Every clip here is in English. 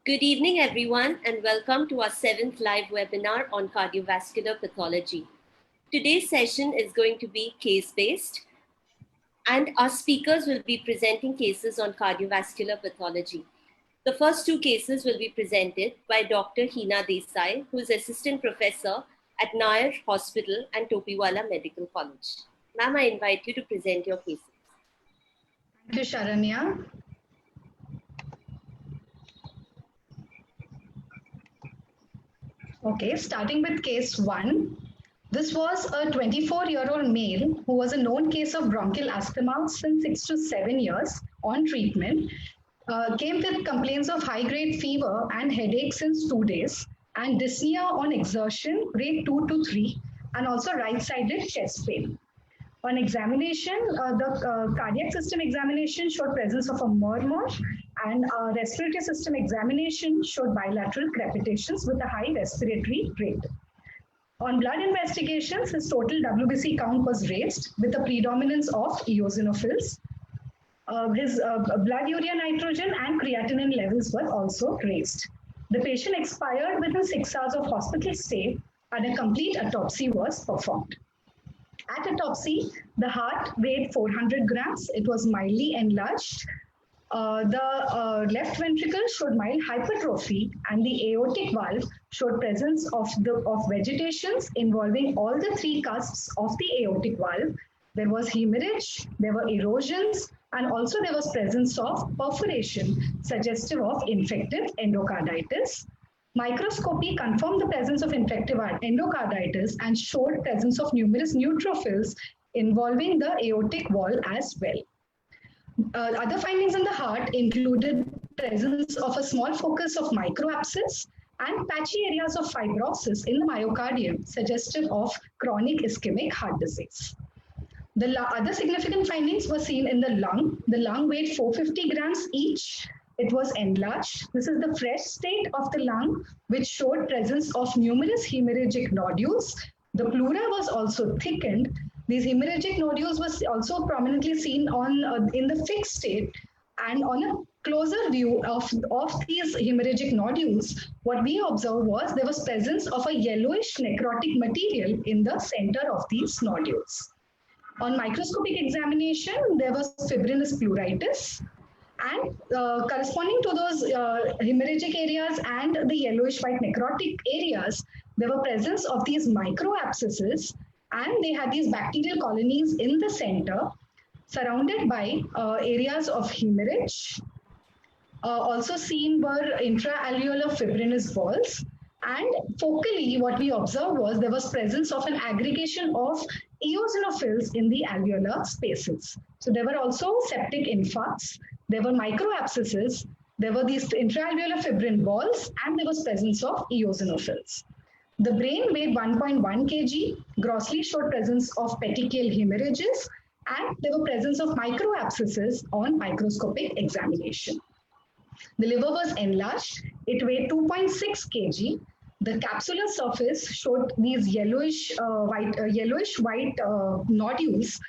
Good evening, everyone, and welcome to our 7th live webinar on cardiovascular pathology. Today's session is going to be case-based, and our speakers will be presenting cases on cardiovascular pathology. The first two cases will be presented by Dr. Hina Desai, who is Assistant Professor at Nair Hospital and Topiwala Medical College. Ma'am, I invite you to present your cases. Thank you, Sharanya. Okay, starting with case 1. This was a 24-year-old male who was a known case of bronchial asthma since 6 to 7 years on treatment. Came with complaints of high-grade fever and headache since 2 days and dyspnea on exertion, grade 2 to 3, and also right-sided chest pain. On examination, the cardiac system examination showed presence of a murmur, and respiratory system examination showed bilateral crepitations with a high respiratory rate. On blood investigations, his total WBC count was raised with a predominance of eosinophils. His blood urea nitrogen and creatinine levels were also raised. The patient expired within 6 hours of hospital stay, and a complete autopsy was performed. At autopsy, the heart weighed 400 grams. It was mildly enlarged. The left ventricle showed mild hypertrophy, and the aortic valve showed presence of vegetations involving all the 3 cusps of the aortic valve. There was hemorrhage, there were erosions, and also there was presence of perforation suggestive of infective endocarditis. Microscopy confirmed the presence of infective endocarditis and showed presence of numerous neutrophils involving the aortic wall as well. Other findings in the heart included presence of a small focus of microabscess and patchy areas of fibrosis in the myocardium, suggestive of chronic ischemic heart disease. The other significant findings were seen in the lung. The lung weighed 450 grams each. It was enlarged. This is the fresh state of the lung, which showed presence of numerous hemorrhagic nodules. The pleura was also thickened. These hemorrhagic nodules was also prominently seen in the fixed state. And on a closer view of these hemorrhagic nodules, what we observed was there was presence of a yellowish necrotic material in the center of these nodules. On microscopic examination, there was fibrinous pleuritis. And corresponding to those hemorrhagic areas and the yellowish white necrotic areas, there were presence of these microabscesses, and they had these bacterial colonies in the center, surrounded by areas of hemorrhage. Also seen were intraalveolar fibrinous balls. And focally, what we observed was there was presence of an aggregation of eosinophils in the alveolar spaces. So there were also septic infarcts. There were microabscesses, there were these intraalveolar fibrin balls, and there was presence of eosinophils. The brain weighed 1.1 kg, grossly showed presence of petechial hemorrhages, and there were presence of microabscesses on microscopic examination. The liver was enlarged. It weighed 2.6 kg. The capsular surface showed these yellowish white nodules.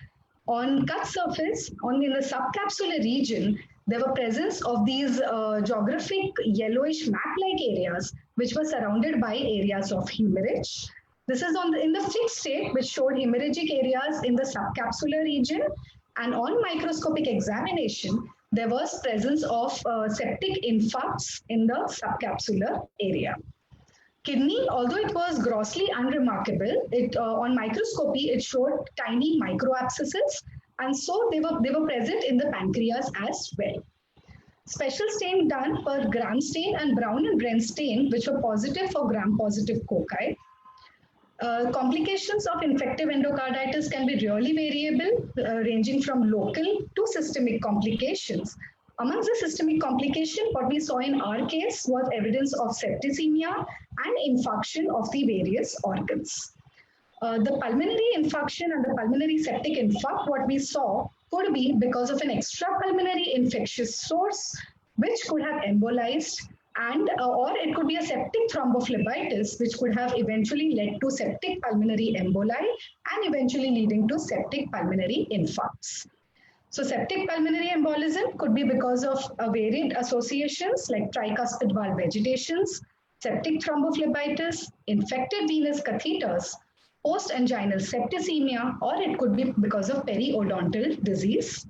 On cut surface, in the subcapsular region, there were presence of these geographic yellowish map-like areas, which were surrounded by areas of hemorrhage. This is in the fixed state, which showed hemorrhagic areas in the subcapsular region. And on microscopic examination, there was presence of septic infarcts in the subcapsular area. Kidney, although it was grossly unremarkable, on microscopy it showed tiny microabscesses, and so they were present in the pancreas as well. Special stain done per Gram stain and Brown and Bren stain, which were positive for gram-positive cocci. Complications of infective endocarditis can be really variable, ranging from local to systemic complications. Amongst the systemic complication, what we saw in our case was evidence of septicemia and infarction of the various organs. The pulmonary infarction and the pulmonary septic infarct, what we saw could be because of an extrapulmonary infectious source, which could have embolized, and or it could be a septic thrombophlebitis, which could have eventually led to septic pulmonary emboli and eventually leading to septic pulmonary infarcts. So septic pulmonary embolism could be because of varied associations like tricuspid valve vegetations, septic thrombophlebitis, infected venous catheters, post-anginal septicemia, or it could be because of periodontal disease.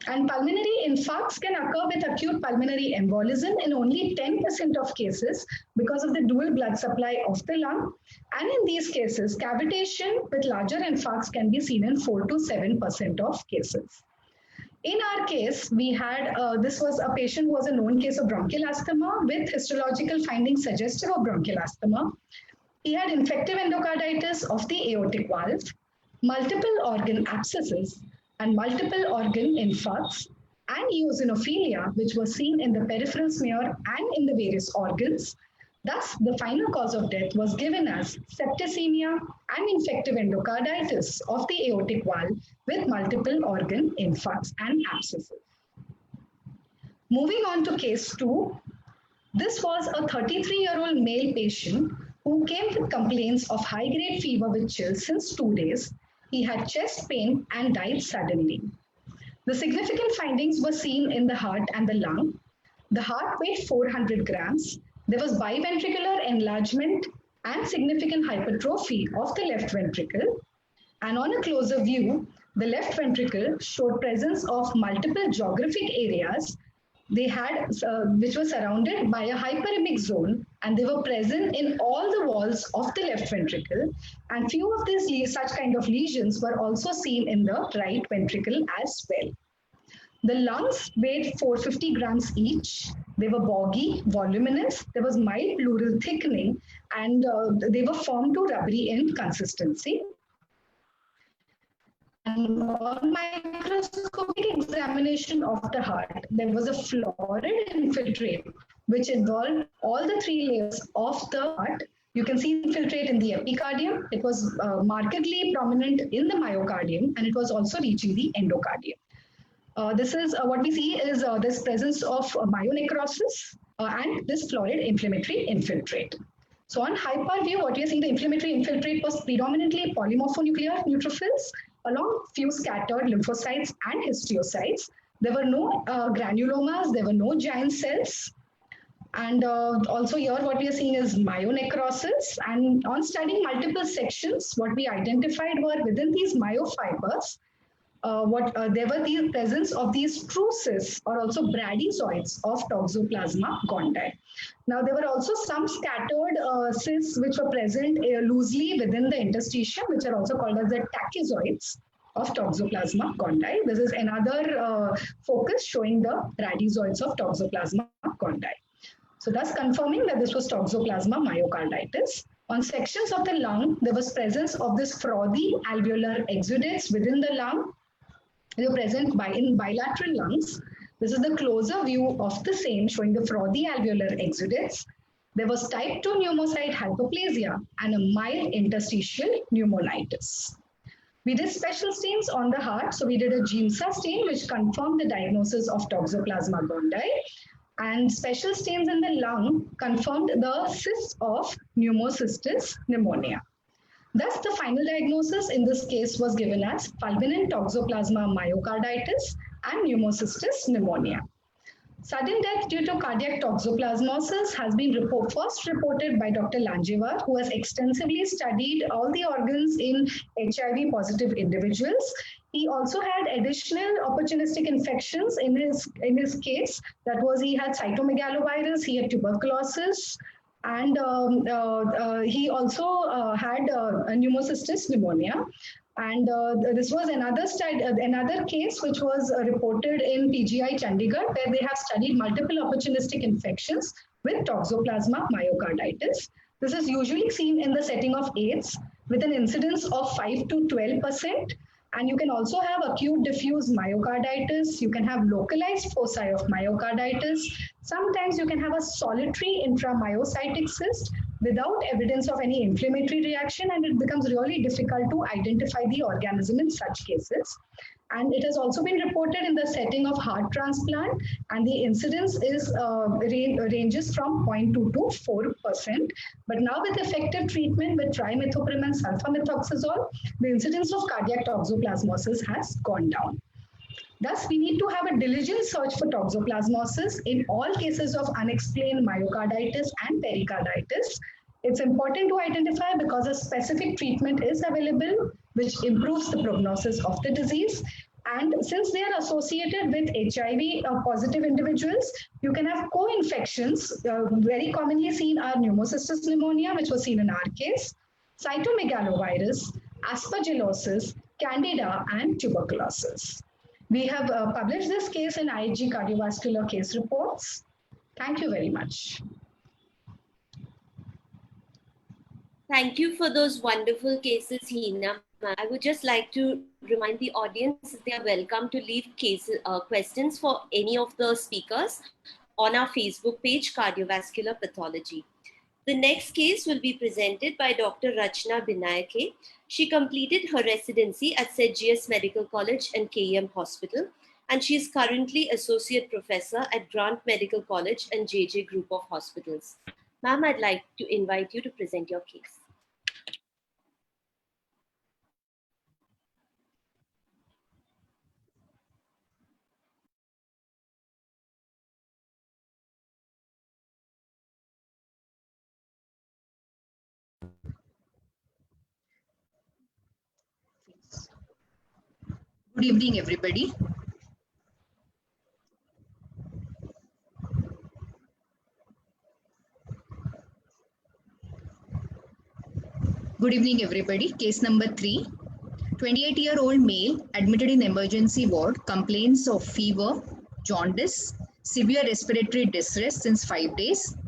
And pulmonary infarcts can occur with acute pulmonary embolism in only 10% of cases because of the dual blood supply of the lung. And in these cases, cavitation with larger infarcts can be seen in 4 to 7% of cases. In our case, we had, this was a patient who was a known case of bronchial asthma with histological findings suggestive of bronchial asthma. He had infective endocarditis of the aortic valve, multiple organ abscesses, and multiple organ infarcts, and eosinophilia, which was seen in the peripheral smear and in the various organs. Thus, the final cause of death was given as septicemia and infective endocarditis of the aortic valve with multiple organ infarcts and abscesses. Moving on to case 2, this was a 33-year-old male patient who came with complaints of high-grade fever with chills since 2 days. He had chest pain and died suddenly. The significant findings were seen in the heart and the lung. The heart weighed 400 grams. There was biventricular enlargement and significant hypertrophy of the left ventricle. And on a closer view, the left ventricle showed presence of multiple geographic areas they had, which were surrounded by a hyperemic zone, and they were present in all the walls of the left ventricle. And few of these such kind of lesions were also seen in the right ventricle as well. The lungs weighed 450 grams each. They were boggy, voluminous. There was mild pleural thickening, and they were firm to rubbery in consistency. And on microscopic examination of the heart, there was a florid infiltrate which involved all the 3 layers of the heart. You can see infiltrate in the epicardium. It was markedly prominent in the myocardium, and it was also reaching the endocardium. This is what we see is this presence of myonecrosis and this florid inflammatory infiltrate. So on hyper view, what we are seeing, the inflammatory infiltrate was predominantly polymorphonuclear neutrophils, along few scattered lymphocytes and histiocytes. There were no granulomas, there were no giant cells. And also here what we are seeing is myonecrosis. And on studying multiple sections, what we identified were within these myofibers, there were the presence of these true cysts or also bradyzoids of Toxoplasma gondii. Now, there were also some scattered cysts which were present loosely within the interstitium, which are also called as the tachyzoids of Toxoplasma gondii. This is another focus showing the bradyzoids of Toxoplasma gondii. So thus confirming that this was Toxoplasma myocarditis. On sections of the lung, there was presence of this frothy alveolar exudates within the lung. They were present in bilateral lungs. This is the closer view of the same, showing the frothy alveolar exudates. There was type 2 pneumocyte hyperplasia and a mild interstitial pneumonitis. We did special stains on the heart. So we did a GIMSA stain, which confirmed the diagnosis of Toxoplasma gondii. And special stains in the lung confirmed the cysts of pneumocystis pneumonia. Thus, the final diagnosis in this case was given as fulminant Toxoplasma myocarditis and pneumocystis pneumonia. Sudden death due to cardiac toxoplasmosis has been first reported by Dr. Langevar, who has extensively studied all the organs in HIV positive individuals. He also had additional opportunistic infections in his case. That was, he had cytomegalovirus, he had tuberculosis, and he also had pneumocystis pneumonia. And this was another case which was reported in PGI Chandigarh, where they have studied multiple opportunistic infections with Toxoplasma myocarditis. This is usually seen in the setting of AIDS with an incidence of 5 to 12%. And you can also have acute diffuse myocarditis. You can have localized foci of myocarditis. Sometimes you can have a solitary intramyocytic cyst without evidence of any inflammatory reaction, and it becomes really difficult to identify the organism in such cases. And it has also been reported in the setting of heart transplant, and the incidence is ranges from 0.2 to 4%. But now with effective treatment with trimethoprim and sulfamethoxazole, the incidence of cardiac toxoplasmosis has gone down. Thus, we need to have a diligent search for toxoplasmosis in all cases of unexplained myocarditis and pericarditis. It's important to identify because a specific treatment is available which improves the prognosis of the disease. And since they are associated with HIV positive individuals, you can have co-infections. Very commonly seen are pneumocystis pneumonia, which was seen in our case, cytomegalovirus, aspergillosis, candida, and tuberculosis. We have published this case in IHG cardiovascular case reports. Thank you very much. Thank you for those wonderful cases, Hina. I would just like to remind the audience they are welcome to leave questions for any of the speakers on our Facebook page, Cardiovascular Pathology. The next case will be presented by Dr. Rachna Binayake. She completed her residency at St. G.S. Medical College and KEM Hospital, and she is currently Associate Professor at Grant Medical College and JJ Group of Hospitals. Ma'am, I'd like to invite you to present your case. Good evening, everybody. Good evening, everybody. Case number 3. 28-year-old male admitted in emergency ward complains of fever, jaundice, severe respiratory distress since 5 days.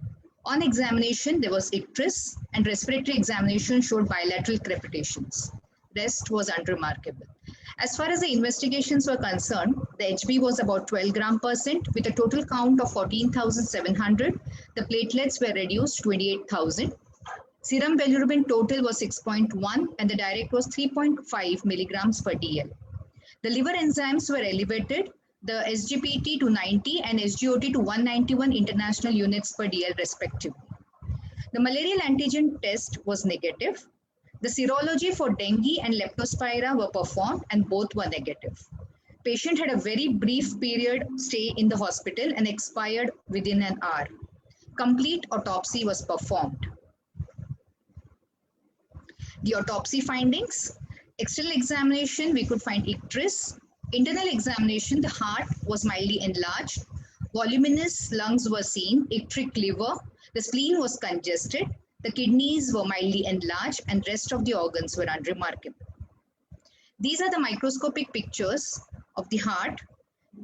On examination, there was icterus and respiratory examination showed bilateral crepitations. Rest was unremarkable. As far as the investigations were concerned, the HB was about 12 gram% with a total count of 14,700. The platelets were reduced 28,000. Serum bilirubin total was 6.1 and the direct was 3.5 milligrams per DL. The liver enzymes were elevated, the SGPT to 90 and SGOT to 191 international units per DL respectively. The malarial antigen test was negative. The serology for dengue and leptospira were performed and both were negative. Patient had a very brief period stay in the hospital and expired within an hour. Complete autopsy was performed. The autopsy findings: external examination, we could find icterus. Internal examination, the heart was mildly enlarged. Voluminous lungs were seen, icteric liver. The spleen was congested. The kidneys were mildly enlarged and rest of the organs were unremarkable. These are the microscopic pictures of the heart,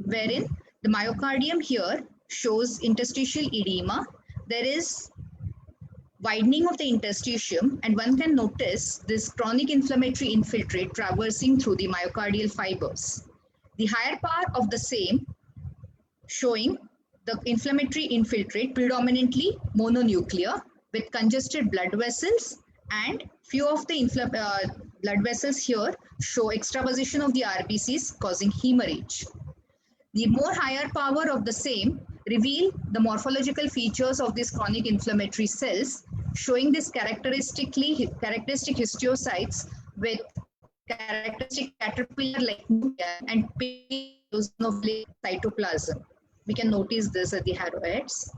wherein the myocardium here shows interstitial edema. There is widening of the interstitium, and one can notice this chronic inflammatory infiltrate traversing through the myocardial fibers. The higher part of the same showing the inflammatory infiltrate predominantly mononuclear with congested blood vessels, and few of the blood vessels here show extraposition of the RBCs causing hemorrhage. The more higher power of the same reveal the morphological features of these chronic inflammatory cells, showing this characteristic histiocytes with characteristic caterpillar-like nuclei and eosinophilic cytoplasm. We can notice this at the arrowheads.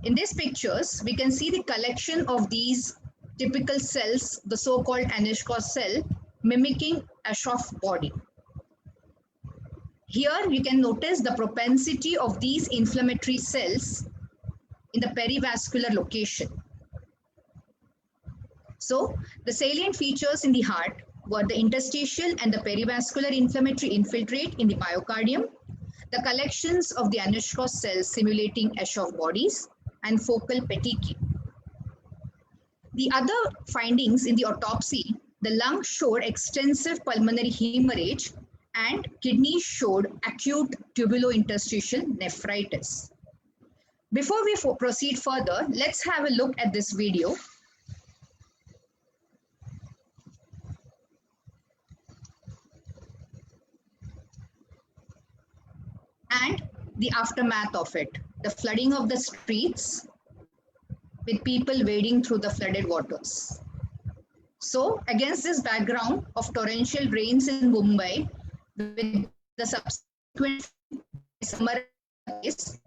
In these pictures, we can see the collection of these typical cells, the so-called Anishkos cell, mimicking Aschoff body. Here you can notice the propensity of these inflammatory cells in the perivascular location. So the salient features in the heart were the interstitial and the perivascular inflammatory infiltrate in the myocardium, the collections of the Anishkos cells simulating Aschoff bodies, and focal petechiae. The other findings in the autopsy, the lung showed extensive pulmonary hemorrhage and kidneys showed acute tubulointerstitial nephritis. Before we proceed further, let's have a look at this video. And the aftermath of it, the flooding of the streets with people wading through the flooded waters. So against this background of torrential rains in Mumbai, With the subsequent summary case,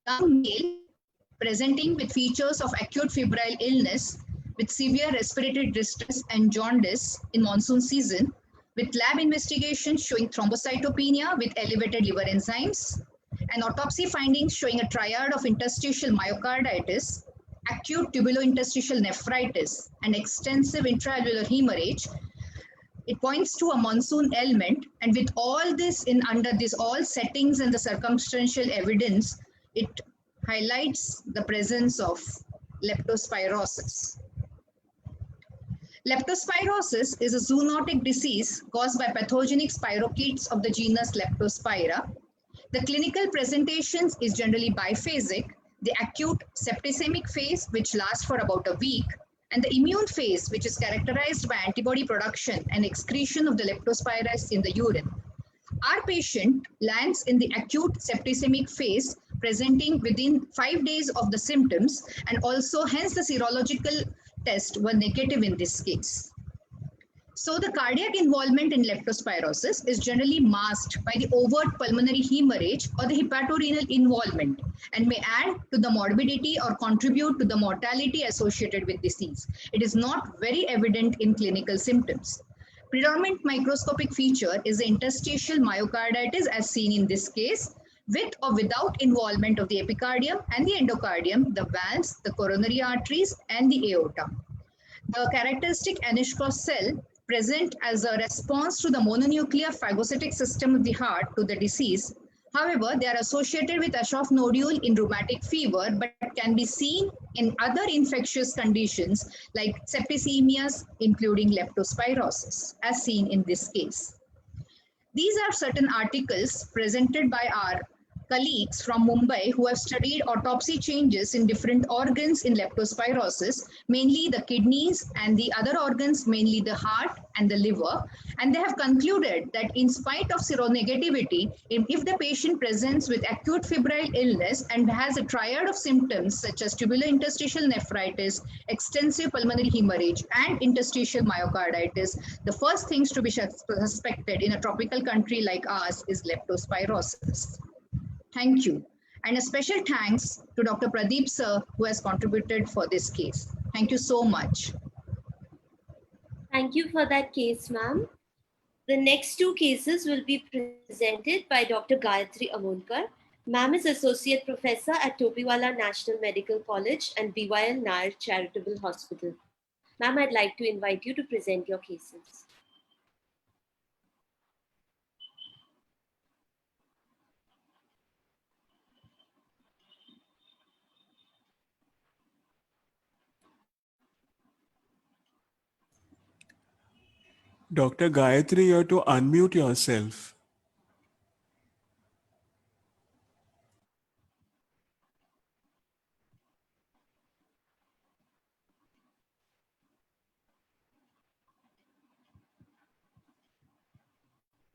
young male presenting with features of acute febrile illness with severe respiratory distress and jaundice in monsoon season, with lab investigation showing thrombocytopenia with elevated liver enzymes, and autopsy findings showing a triad of interstitial myocarditis, acute tubulointerstitial nephritis, and extensive intraalveolar hemorrhage. It points to a monsoon ailment, and with all this in under these all settings and the circumstantial evidence, it highlights the presence of leptospirosis. Leptospirosis is a zoonotic disease caused by pathogenic spirochetes of the genus Leptospira. The clinical presentations is generally biphasic, the acute septicemic phase, which lasts for about a week, and the immune phase, which is characterized by antibody production and excretion of the leptospirosis in the urine. Our patient lands in the acute septicemic phase, presenting within 5 days of the symptoms, and also hence the serological tests were negative in this case. So the cardiac involvement in leptospirosis is generally masked by the overt pulmonary hemorrhage or the hepatorenal involvement, and may add to the morbidity or contribute to the mortality associated with disease. It is not very evident in clinical symptoms. Predominant microscopic feature is the interstitial myocarditis as seen in this case, with or without involvement of the epicardium and the endocardium, the valves, the coronary arteries, and the aorta. The characteristic Anish-Cross cell present as a response to the mononuclear phagocytic system of the heart to the disease. However, they are associated with Aschoff nodule in rheumatic fever, but can be seen in other infectious conditions like septicemias, including leptospirosis, as seen in this case. These are certain articles presented by our colleagues from Mumbai who have studied autopsy changes in different organs in leptospirosis, mainly the kidneys, and the other organs, mainly the heart and the liver. And they have concluded that in spite of seronegativity, if the patient presents with acute febrile illness and has a triad of symptoms such as tubulointerstitial nephritis, extensive pulmonary hemorrhage, and interstitial myocarditis, the first things to be suspected in a tropical country like ours is leptospirosis. Thank you. And a special thanks to Dr. Pradeep sir, who has contributed for this case. Thank you so much. Thank you for that case, ma'am. The next two cases will be presented by Dr. Gayatri Amonkar. Ma'am is Associate Professor at Topiwala National Medical College and BYL Nair Charitable Hospital. Ma'am, I'd like to invite you to present your cases. Dr. Gayatri, you have to unmute yourself.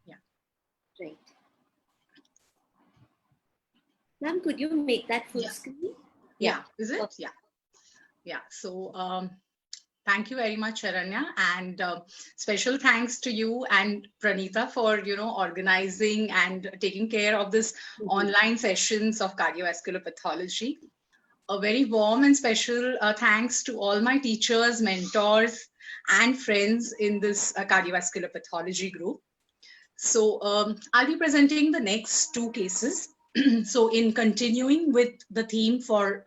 Yeah. Right. Ma'am, could you make that full screen? Yeah. Is it? Yeah. Yeah. So, thank you very much, Sharanya, and special thanks to you and Pranita for organizing and taking care of this online sessions of cardiovascular pathology. A very warm and special thanks to all my teachers, mentors, and friends in this cardiovascular pathology group. So I'll be presenting the next two cases. So in continuing with the theme for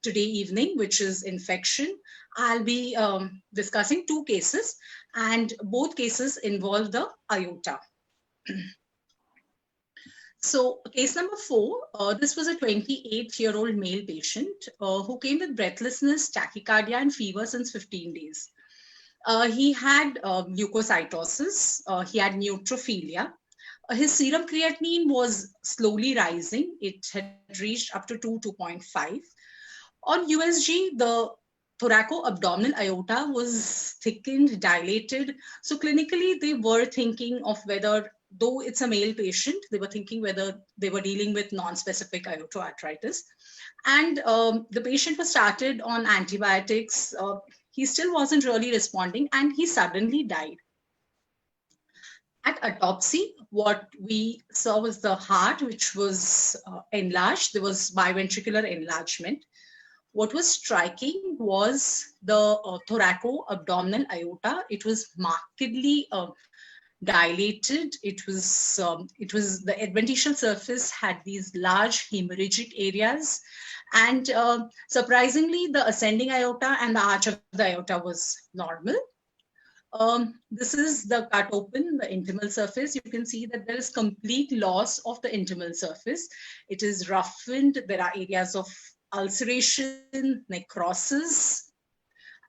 today evening, which is infection, I'll be discussing two cases, and both cases involve the aorta. So case number 4, this was a 28-year-old male patient who came with breathlessness, tachycardia, and fever since 15 days. He had leukocytosis, he had neutrophilia. His serum creatinine was slowly rising. It had reached up to 2.5. On USG, the thoraco-abdominal aorta was thickened, dilated. So clinically, they were thinking of whether, though it's a male patient, they were thinking whether they were dealing with non-specific aortoarthritis. And the patient was started on antibiotics. He still wasn't really responding, and he suddenly died. At autopsy, what we saw was the heart, which was enlarged. There was biventricular enlargement. What was striking was the thoraco-abdominal aorta. It was markedly dilated. It was the adventitial surface had these large hemorrhagic areas, and surprisingly, the ascending aorta and the arch of the aorta was normal. This is the cut open, the intimal surface. You can see that there is complete loss of the intimal surface. It is roughened. There are areas of ulceration, necrosis.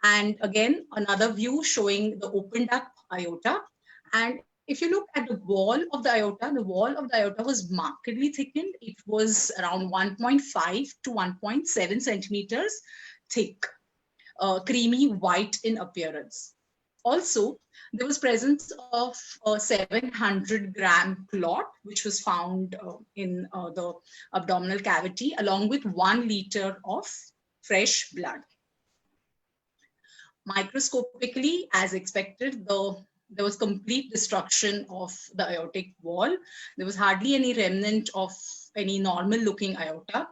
And again, another view showing the opened up aorta. And if you look at the wall of the aorta was markedly thickened. It was around 1.5 to 1.7 centimeters thick, creamy white in appearance. Also, there was presence of a 700-gram clot, which was found in the abdominal cavity, along with 1 liter of fresh blood. Microscopically, as expected, there was complete destruction of the aortic wall. There was hardly any remnant of any normal-looking aorta.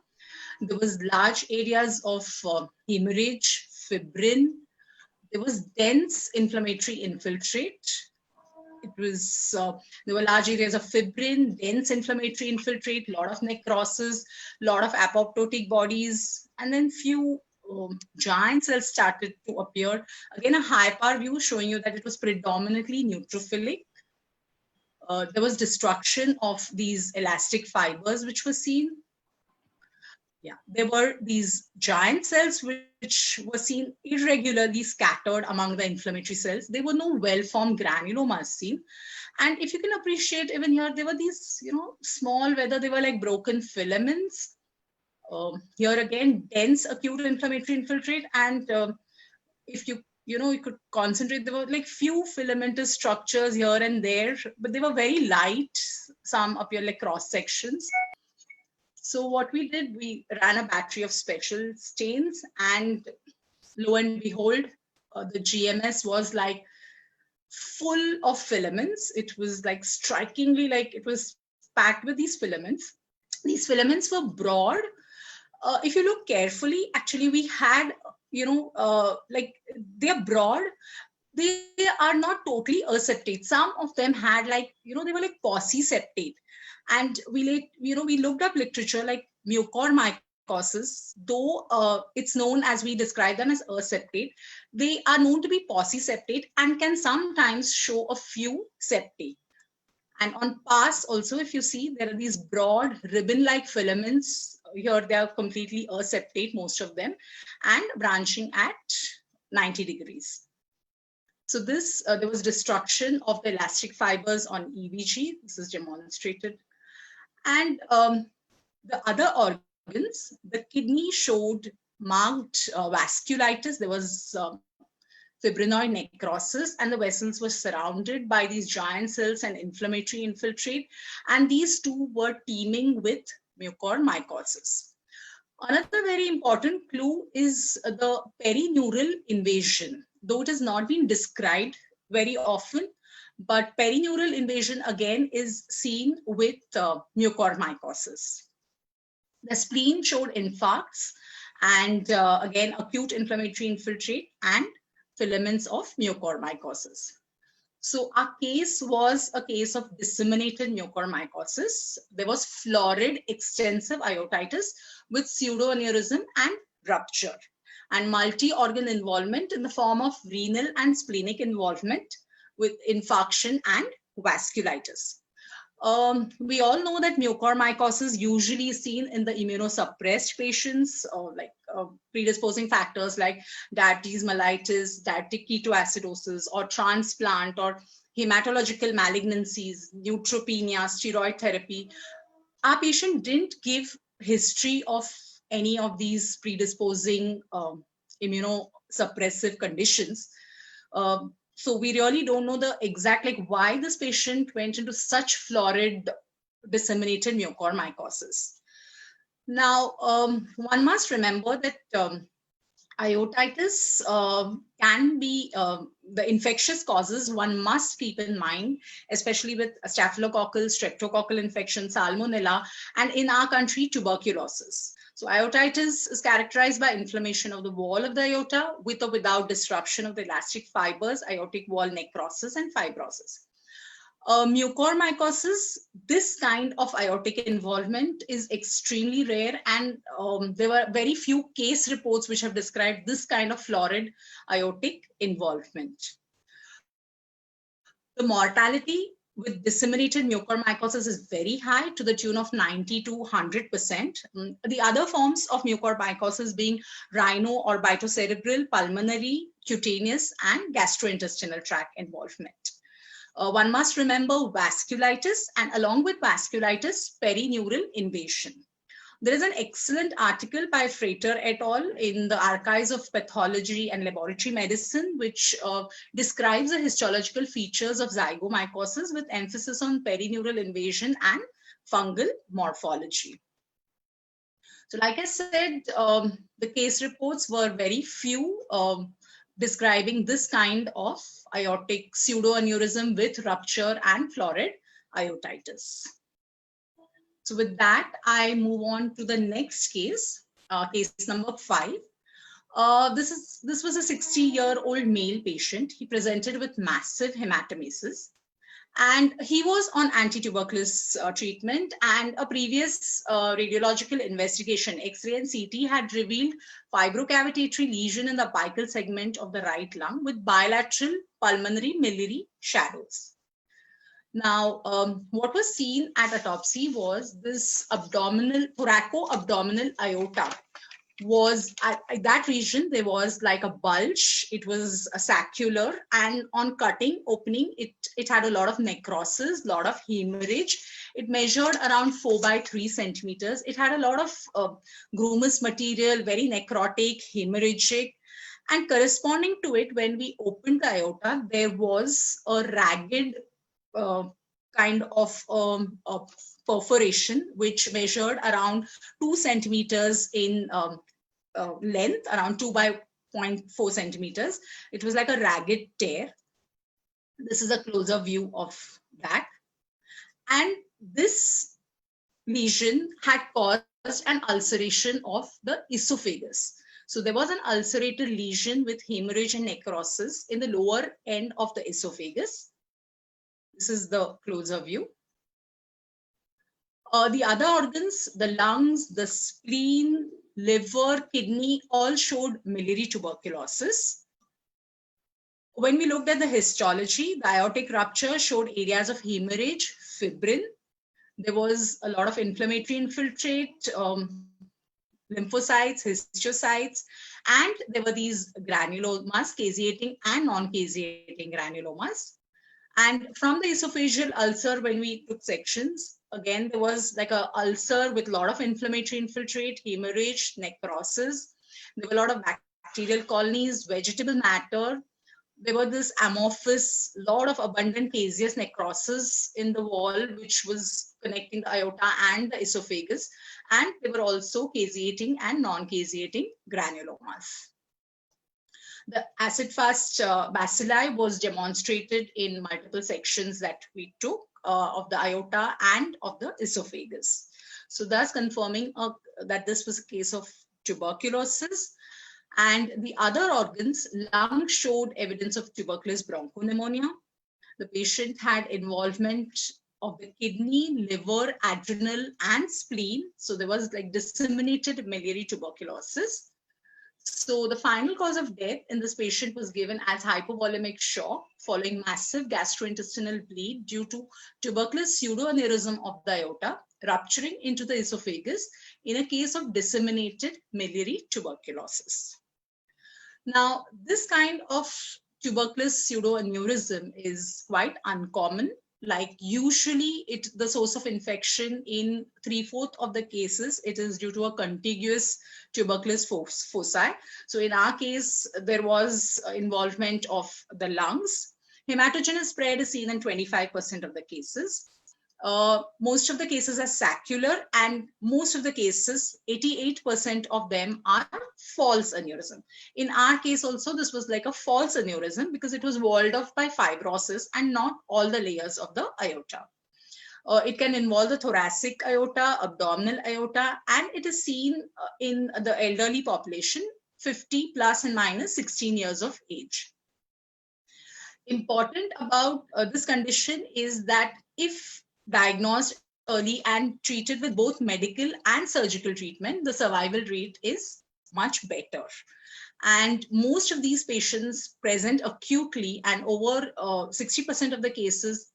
There was large areas of hemorrhage, fibrin. There was dense inflammatory infiltrate. It was there were large areas of fibrin, dense inflammatory infiltrate, a lot of necrosis, a lot of apoptotic bodies, and then few giant cells started to appear. Again, a high power view showing you that it was predominantly neutrophilic. There was destruction of these elastic fibers which were seen. Yeah, there were these giant cells which were seen irregularly scattered among the inflammatory cells. There were no well-formed granulomas seen. And if you can appreciate, even here, there were these, small, whether they were like broken filaments. Here again, dense acute inflammatory infiltrate. And if you could concentrate, there were like few filamentous structures here and there, but they were very light. Some appear like cross sections. So what we did, we ran a battery of special stains, and lo and behold, the GMS was like full of filaments. It was like strikingly like it was packed with these filaments. These filaments were broad. If you look carefully, actually we had, like they're broad. They are not totally aseptate. Some of them had like, they were like pauciseptate. And we looked up literature like mucormycosis, though it's known as we describe them as aseptate, they are known to be pauciseptate and can sometimes show a few septate. And on pars also, if you see, there are these broad ribbon-like filaments. Here they are completely aseptate, most of them, and branching at 90 degrees. So this, there was destruction of the elastic fibers on EVG. This is demonstrated. And the other organs, the kidney showed marked vasculitis. There was fibrinoid necrosis, and the vessels were surrounded by these giant cells and inflammatory infiltrate. And these two were teeming with mucormycosis. Another very important clue is the perineural invasion. Though it has not been described very often, but perineural invasion again is seen with mucormycosis. The spleen showed infarcts and again acute inflammatory infiltrate and filaments of mucormycosis. So our case was a case of disseminated mucormycosis. There was florid extensive aortitis with pseudoaneurysm and rupture, and multi-organ involvement in the form of renal and splenic involvement with infarction and vasculitis. We all know that mucormycosis usually is seen in the immunosuppressed patients, or like predisposing factors like diabetes mellitus, diabetic ketoacidosis, or transplant, or hematological malignancies, neutropenia, steroid therapy. Our patient didn't give history of any of these predisposing immunosuppressive conditions. So we really don't know the exact, like why this patient went into such florid disseminated mucormycosis. Now, one must remember that Aortitis can be the infectious causes one must keep in mind, especially with staphylococcal, streptococcal infection, salmonella, and in our country, tuberculosis. So aortitis is characterized by inflammation of the wall of the aorta with or without disruption of the elastic fibers, aortic wall necrosis, and fibrosis. Mucormycosis, this kind of aortic involvement is extremely rare, and there were very few case reports which have described this kind of florid aortic involvement. The mortality with disseminated mucormycosis is very high, to the tune of 90 to 100%. The other forms of mucormycosis being rhino or bitocerebral, pulmonary, cutaneous, and gastrointestinal tract involvement. One must remember vasculitis, and along with vasculitis, perineural invasion. There is an excellent article by Frater et al. In the Archives of Pathology and Laboratory Medicine, which describes the histological features of zygomycosis with emphasis on perineural invasion and fungal morphology. So like I said, the case reports were very few, describing this kind of aortic pseudoaneurysm with rupture and florid aortitis. So with that, I move on to the next case, case number 5. This was a 60-year-old male patient. He presented with massive hematomesis, and he was on anti-tuberculous treatment, and a previous radiological investigation, X-ray and CT, had revealed fibrocavitatory lesion in the apical segment of the right lung with bilateral pulmonary miliary shadows. Now, what was seen at autopsy was this thoraco-abdominal aorta. Was at that region, there was like a bulge. It was a saccular, and on cutting, opening, it had a lot of necrosis, lot of hemorrhage. It measured around 4 by 3 centimeters. It had a lot of grumous material, very necrotic, hemorrhagic, and corresponding to it, when we opened the aorta, there was a ragged kind of perforation, which measured around 2 centimeters in length, around 2 by 0.4 centimeters. It was like a ragged tear. This is a closer view of that. And this lesion had caused an ulceration of the esophagus. So there was an ulcerated lesion with hemorrhage and necrosis in the lower end of the esophagus. This is the closer view. The other organs, the lungs, the spleen, liver, kidney, all showed miliary tuberculosis. When we looked at the histology, the aortic rupture showed areas of hemorrhage, fibrin. There was a lot of inflammatory infiltrate, lymphocytes, histiocytes, and there were these granulomas, caseating and non-caseating granulomas. And from the esophageal ulcer, when we took sections, again, there was like an ulcer with a lot of inflammatory infiltrate, hemorrhage, necrosis. There were a lot of bacterial colonies, vegetable matter. There were this amorphous, lot of abundant caseous necrosis in the wall, which was connecting the aorta and the esophagus. And there were also caseating and non-caseating granulomas. The acid-fast bacilli was demonstrated in multiple sections that we took of the aorta and of the esophagus. So thus confirming that this was a case of tuberculosis. And the other organs, lung showed evidence of tuberculous bronchopneumonia. The patient had involvement of the kidney, liver, adrenal, and spleen. So there was like disseminated miliary tuberculosis. So the final cause of death in this patient was given as hypovolemic shock following massive gastrointestinal bleed due to tuberculous pseudoaneurysm of the aorta rupturing into the esophagus in a case of disseminated miliary tuberculosis. Now, this kind of tuberculous pseudoaneurysm is quite uncommon. Like usually the source of infection in 3/4 of the cases, it is due to a contiguous tuberculous foci. So in our case, there was involvement of the lungs. Hematogenous spread is seen in 25% of the cases. Most of the cases are saccular, and most of the cases, 88% of them are false aneurysm. In our case also, this was like a false aneurysm because it was walled off by fibrosis and not all the layers of the aorta. It can involve the thoracic aorta, abdominal aorta, and it is seen in the elderly population, 50 plus and minus 16 years of age. Important about this condition is that if diagnosed early and treated with both medical and surgical treatment, the survival rate is much better. And most of these patients present acutely, and over 60% of the cases,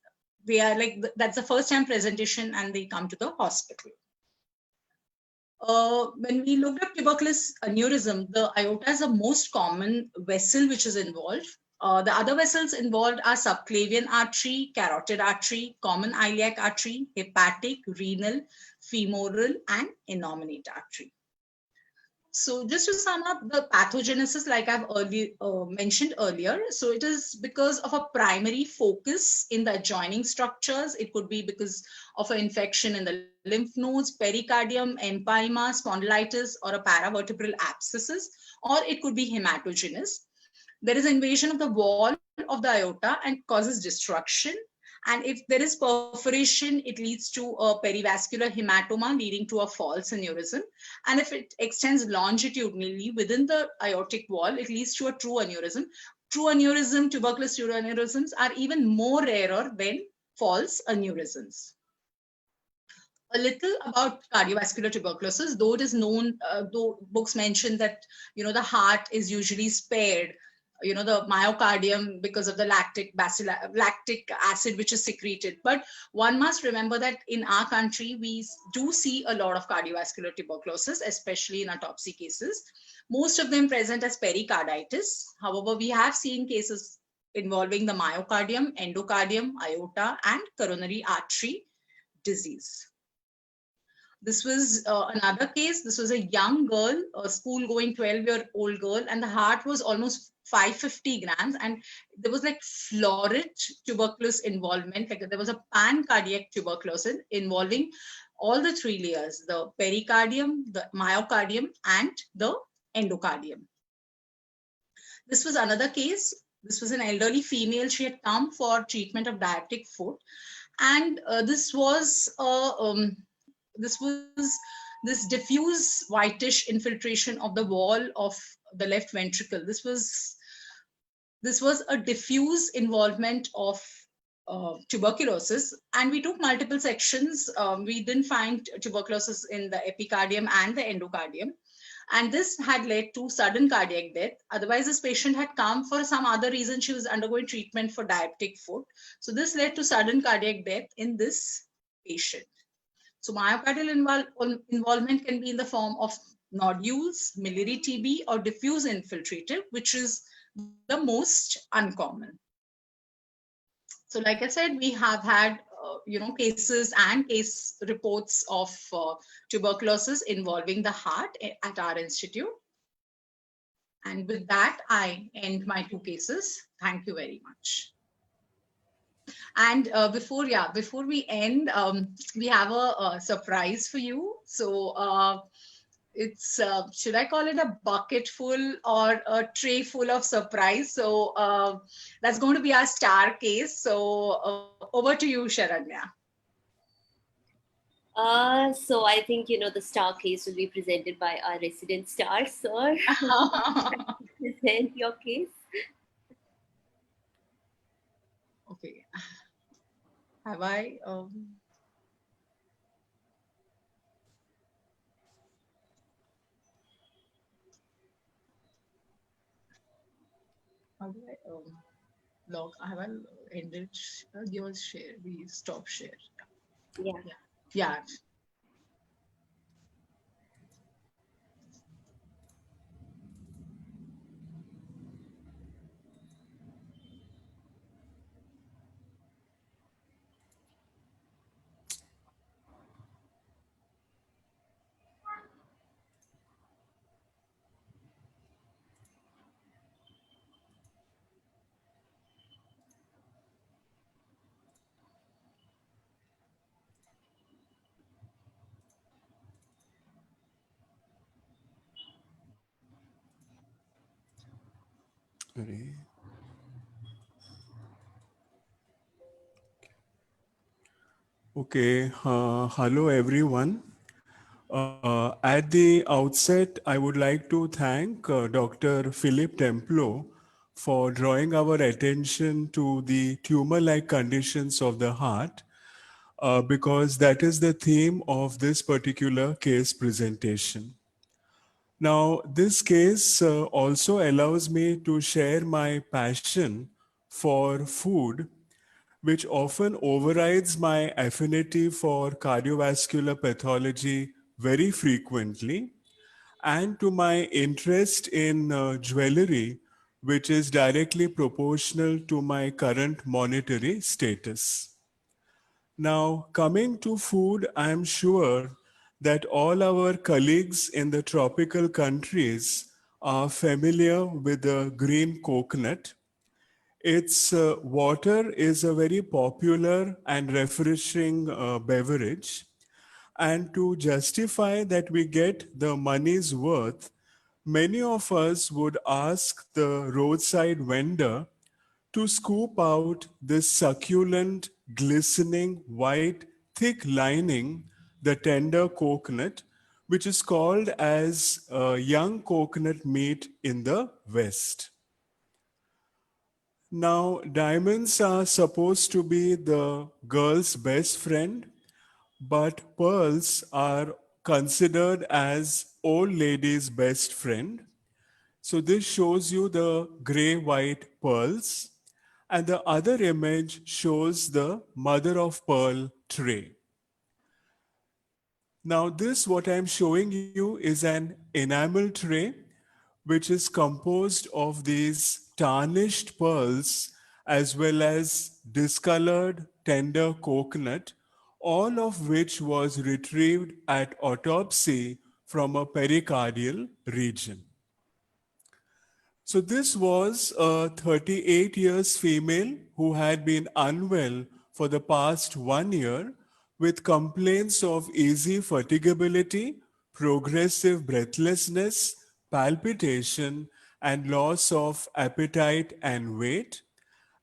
they are like, that's the first time presentation and they come to the hospital. When we looked at tuberculous aneurysm, the aorta is the most common vessel which is involved. The other vessels involved are subclavian artery, carotid artery, common iliac artery, hepatic, renal, femoral, and innominate artery. So just to sum up the pathogenesis, like I've mentioned earlier, so it is because of a primary focus in the adjoining structures. It could be because of an infection in the lymph nodes, pericardium, empyema, spondylitis, or a paravertebral abscesses, or it could be hematogenous. There is invasion of the wall of the aorta and causes destruction. And if there is perforation, it leads to a perivascular hematoma leading to a false aneurysm. And if it extends longitudinally within the aortic wall, it leads to a true aneurysm. True aneurysm, tuberculous true aneurysms are even more rarer than false aneurysms. A little about cardiovascular tuberculosis, though it is known, though books mention that, the heart is usually spared, the myocardium because of the lactic acid which is secreted. But one must remember that in our country, we do see a lot of cardiovascular tuberculosis, especially in autopsy cases. Most of them present as pericarditis. However, we have seen cases involving the myocardium, endocardium, aorta, and coronary artery disease. This was another case. This was a young girl, a school-going 12-year-old girl, and the heart was almost 550 grams, and there was like florid tuberculosis involvement. Like there was a pan-cardiac tuberculosis involving all the three layers: the pericardium, the myocardium, and the endocardium. This was another case. This was an elderly female. She had come for treatment of diabetic foot, and this was this diffuse whitish infiltration of the wall of the left ventricle. This was a diffuse involvement of tuberculosis, and we took multiple sections. We didn't find tuberculosis in the epicardium and the endocardium, and this had led to sudden cardiac death. Otherwise, this patient had come for some other reason. She was undergoing treatment for diabetic foot. So this led to sudden cardiac death in this patient. So myocardial involvement can be in the form of nodules, miliary TB, or diffuse infiltrative, which is the most uncommon. So like I said, we have had cases and case reports of tuberculosis involving the heart at our institute. And with that, I end my 2 cases. Thank you very much. And before we end, we have a surprise for you. So it's, should I call it a bucket full or a tray full of surprise? So that's going to be our star case. So over to you, Sharanya. So I think, the star case will be presented by our resident star, sir. Present your case. Okay. Have I? How do I log? Have I ended your share? We stop share. Yeah. Sorry. Okay, hello everyone. At the outset, I would like to thank Dr. Philip Templo for drawing our attention to the tumor-like conditions of the heart, because that is the theme of this particular case presentation. Now, this case also allows me to share my passion for food, which often overrides my affinity for cardiovascular pathology very frequently, and to my interest in jewelry, which is directly proportional to my current monetary status. Now, coming to food, I am sure that all our colleagues in the tropical countries are familiar with the green coconut. Its water is a very popular and refreshing beverage. And to justify that we get the money's worth, many of us would ask the roadside vendor to scoop out this succulent, glistening, white, thick lining, the tender coconut, which is called as young coconut meat in the West. Now, diamonds are supposed to be the girl's best friend, but pearls are considered as old lady's best friend. So this shows you the gray-white pearls, and the other image shows the mother of pearl tray. Now this, what I'm showing you, is an enamel tray which is composed of these tarnished pearls as well as discolored tender coconut, all of which was retrieved at autopsy from a pericardial region. So this was a 38 years female who had been unwell for the past 1 year with complaints of easy fatigability, progressive breathlessness, palpitation, and loss of appetite and weight.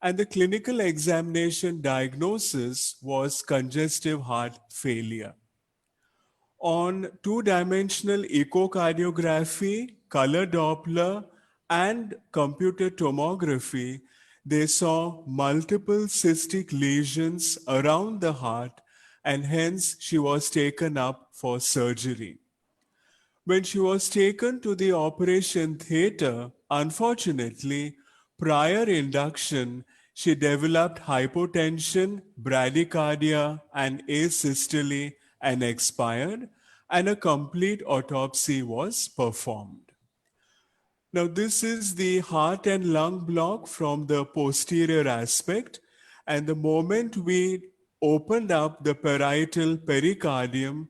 And the clinical examination diagnosis was congestive heart failure. On two-dimensional echocardiography, color Doppler, and computer tomography, they saw multiple cystic lesions around the heart, and hence she was taken up for surgery. When she was taken to the operation theater, unfortunately, prior induction, she developed hypotension, bradycardia, and asystole and expired, and a complete autopsy was performed. Now, this is the heart and lung block from the posterior aspect, and the moment we opened up the parietal pericardium,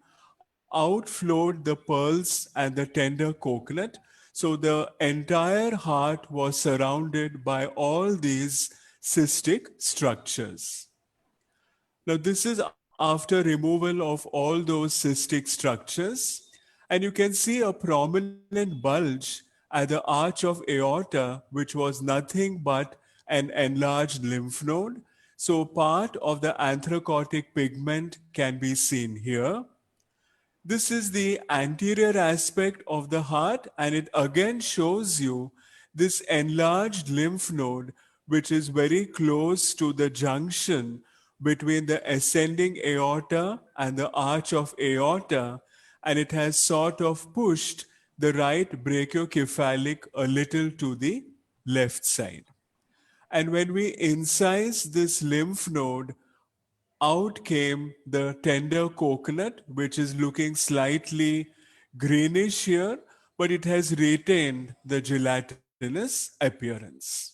outflowed the pearls and the tender coconut. So the entire heart was surrounded by all these cystic structures. Now, this is after removal of all those cystic structures, and you can see a prominent bulge at the arch of aorta, which was nothing but an enlarged lymph node. So, part of the anthracotic pigment can be seen here. This is the anterior aspect of the heart, and it again shows you this enlarged lymph node, which is very close to the junction between the ascending aorta and the arch of aorta, and it has sort of pushed the right brachiocephalic a little to the left side. And when we incise this lymph node, out came the tender coconut, which is looking slightly greenish here, but it has retained the gelatinous appearance.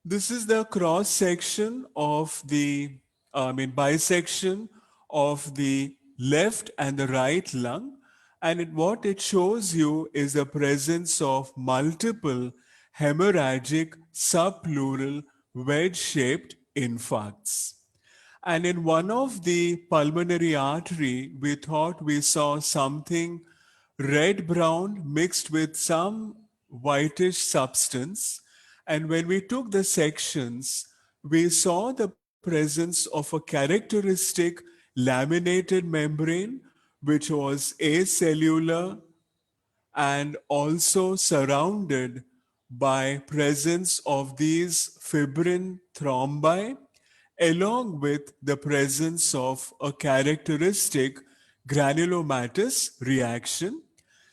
This is the cross section of the, bisection of the left and the right lung. And what it shows you is the presence of multiple hemorrhagic subpleural wedge-shaped infarcts. And in one of the pulmonary artery, we thought we saw something red-brown mixed with some whitish substance. And when we took the sections, we saw the presence of a characteristic laminated membrane, which was acellular and also surrounded by presence of these fibrin thrombi, along with the presence of a characteristic granulomatous reaction.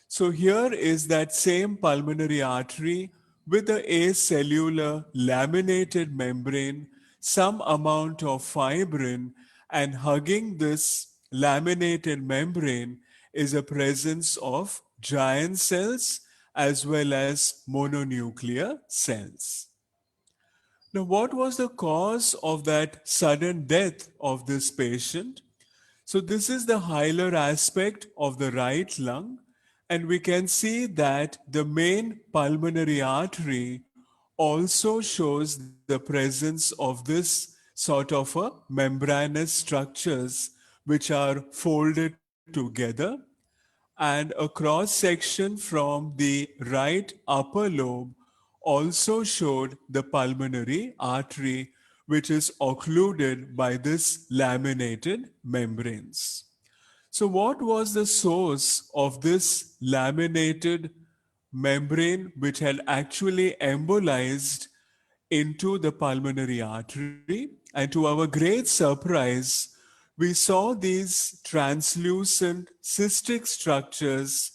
So here is that same pulmonary artery with the acellular laminated membrane, some amount of fibrin, and hugging this laminated membrane is a presence of giant cells as well as mononuclear cells. Now, what was the cause of that sudden death of this patient? So this is the hilar aspect of the right lung, and we can see that the main pulmonary artery also shows the presence of this sort of a membranous structures which are folded together, and a cross section from the right upper lobe also showed the pulmonary artery which is occluded by this laminated membranes. So what was the source of this laminated membrane which had actually embolized into the pulmonary artery? And to our great surprise, we saw these translucent cystic structures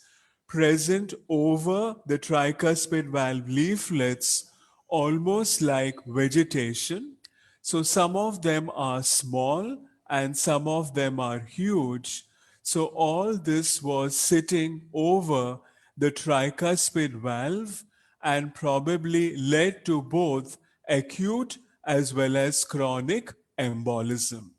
present over the tricuspid valve leaflets, almost like vegetation. So some of them are small and some of them are huge. So all this was sitting over the tricuspid valve and probably led to both acute as well as chronic embolism.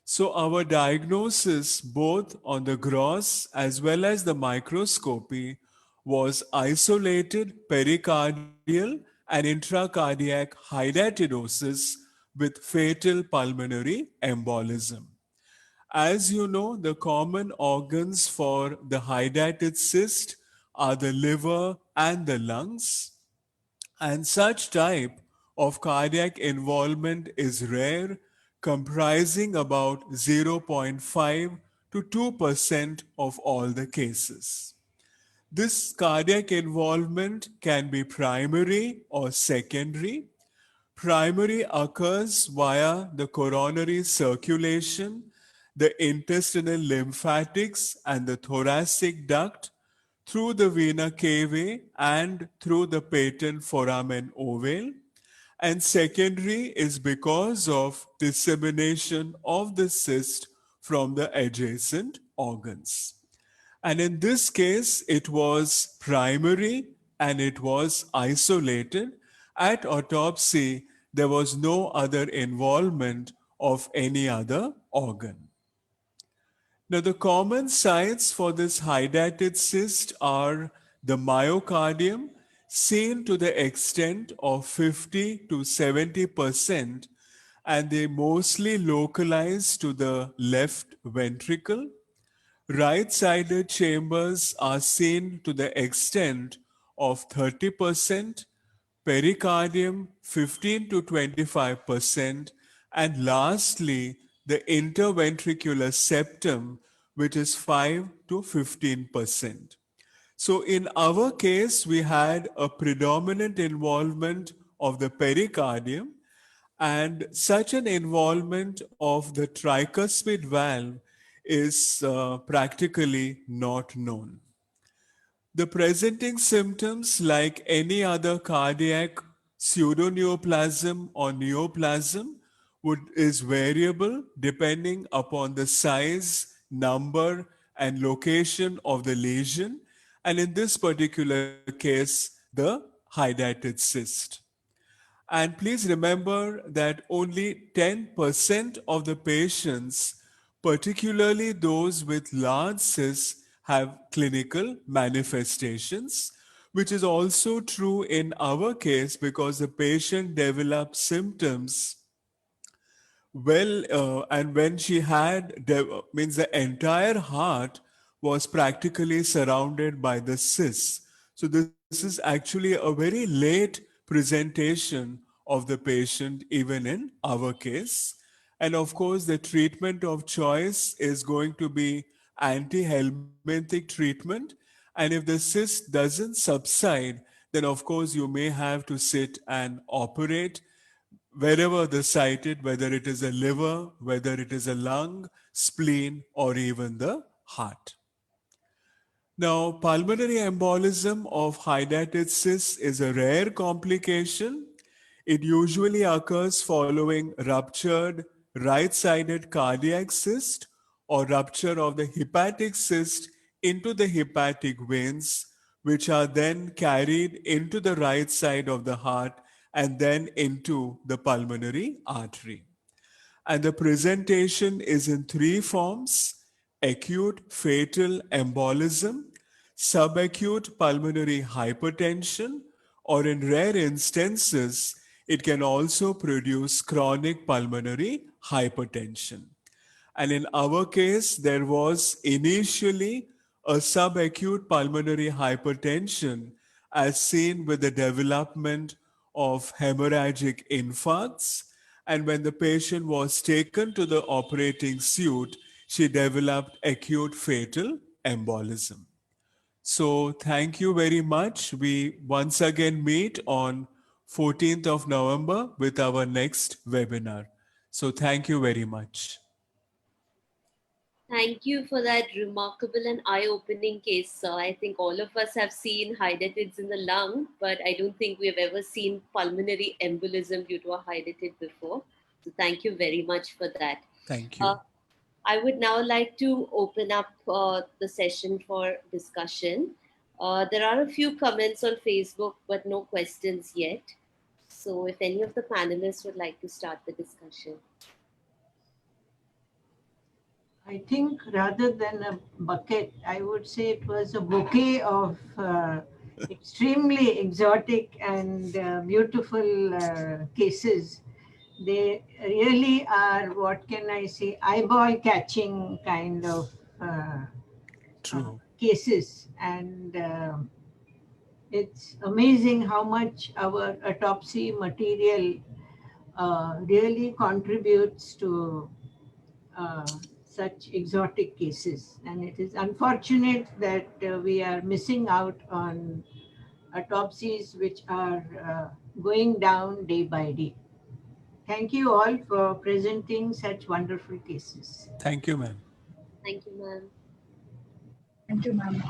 So our diagnosis, both on the gross as well as the microscopy, was isolated pericardial and intracardiac hydatidosis with fatal pulmonary embolism. As you know, the common organs for the hydatid cyst are the liver and the lungs, and such type of cardiac involvement is rare, comprising about 0.5 to 2% of all the cases. This cardiac involvement can be primary or secondary. Primary occurs via the coronary circulation, the intestinal lymphatics, and the thoracic duct, through the vena cava and through the patent foramen ovale. And secondary is because of dissemination of the cyst from the adjacent organs. And in this case, it was primary and it was isolated. At autopsy, there was no other involvement of any other organ. Now, the common sites for this hydatid cyst are the myocardium, seen to the extent of 50 to 70%, and they mostly localize to the left ventricle. Right-sided chambers are seen to the extent of 30%, pericardium 15 to 25%, and lastly, the interventricular septum, which is 5 to 15%. So in our case, we had a predominant involvement of the pericardium, and such an involvement of the tricuspid valve is practically not known. The presenting symptoms, like any other cardiac pseudoneoplasm or neoplasm, is variable depending upon the size, number, and location of the lesion, and in this particular case, the hydatid cyst. And please remember that only 10% of the patients, particularly those with large cysts, have clinical manifestations, which is also true in our case because the patient developed symptoms and when she had, means the entire heart was practically surrounded by the cysts. So this is actually a very late presentation of the patient, even in our case. And of course, the treatment of choice is going to be anti-helminthic treatment. And if the cyst doesn't subside, then of course you may have to sit and operate wherever the sited, whether it is a liver, whether it is a lung, spleen, or even the heart. Now, pulmonary embolism of hydatid cyst is a rare complication. It usually occurs following ruptured right-sided cardiac cyst or rupture of the hepatic cyst into the hepatic veins, which are then carried into the right side of the heart and then into the pulmonary artery. And the presentation is in three forms: acute fatal embolism, subacute pulmonary hypertension, or in rare instances, it can also produce chronic pulmonary hypertension. And in our case, there was initially a subacute pulmonary hypertension as seen with the development of hemorrhagic infarcts. And when the patient was taken to the operating suite, she developed acute fatal embolism. So thank you very much. We once again meet on 14th of November with our next webinar. So thank you very much. Thank you for that remarkable and eye-opening case, sir. I think all of us have seen hydatids in the lung, but I don't think we've ever seen pulmonary embolism due to a hydatid before. So thank you very much for that. Thank you. I would now like to open up the session for discussion. There are a few comments on Facebook, but no questions yet. So if any of the panelists would like to start the discussion. I think rather than a bucket, I would say it was a bouquet of extremely exotic and beautiful cases. They really are, what can I say, eyeball catching kind of cases. And it's amazing how much our autopsy material really contributes to such exotic cases. And it is unfortunate that we are missing out on autopsies which are going down day by day. Thank you all for presenting such wonderful cases. Thank you, ma'am. Thank you, ma'am. Thank you, ma'am.